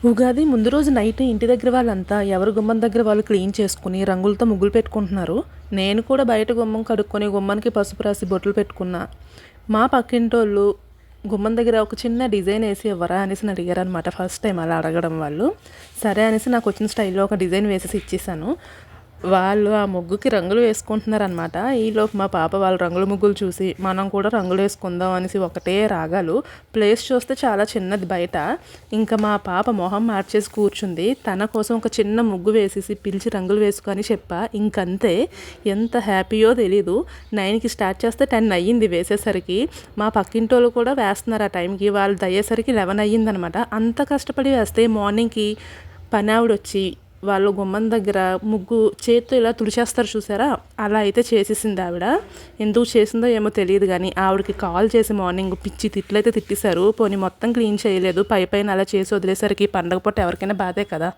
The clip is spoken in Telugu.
ఉగాది ముందు రోజు నైట్ ఇంటి దగ్గర వాళ్ళంతా ఎవరి గుమ్మం దగ్గర వాళ్ళు క్లీన్ చేసుకుని రంగులతో ముగ్గులు పెట్టుకుంటున్నారు. నేను కూడా బయట గుమ్మం కడుక్కొని గుమ్మానికి పసుపు రాసి బొట్లు పెట్టుకున్నా. మా పక్కింటోళ్ళు గుమ్మం దగ్గర ఒక చిన్న డిజైన్ వేసి ఇవ్వరా అనేసి అడిగారు అనమాట. ఫస్ట్ టైం అలా అడగడం వాళ్ళు. సరే అనేసి నాకు వచ్చిన స్టైల్లో ఒక డిజైన్ వేసేసి ఇచ్చేసాను. వాళ్ళు ఆ ముగ్గుకి రంగులు వేసుకుంటున్నారనమాట. ఈలోపు మా పాప వాళ్ళ రంగుల ముగ్గులు చూసి మనం కూడా రంగులు వేసుకుందాం అనేసి ఒకటే రాగాలు. ప్లేస్ చూస్తే చాలా చిన్నది బయట. ఇంకా మా పాప మొహం మార్చేసి కూర్చుంది. తన కోసం ఒక చిన్న ముగ్గు వేసేసి పిలిచి రంగులు వేసుకొని చెప్పా. ఇంకంతే. ఎంత హ్యాపీయో తెలీదు. 9కి స్టార్ట్ చేస్తే 10 అయ్యింది వేసేసరికి. మా పక్కింటోళ్ళు కూడా వేస్తున్నారు ఆ టైంకి. వాళ్ళు అయ్యేసరికి 11 అయ్యిందనమాట. అంత కష్టపడి వేస్తే మార్నింగ్కి పని ఆవిడ వచ్చి వాళ్ళు గుమ్మం దగ్గర ముగ్గు చేత్తో ఇలా తుడిచేస్తారు చూసారా, అలా అయితే చేసేసింది ఆవిడ. ఎందుకు చేసిందో ఏమో తెలియదు కానీ ఆవిడకి కాల్ చేసి మార్నింగ్ పిచ్చి తిట్లయితే తిట్టేశారు. పోనీ మొత్తం క్లీన్ చేయలేదు, పైన అలా చేసి వదిలేసరికి పండగ పూట ఎవరికైనా బాధే కదా.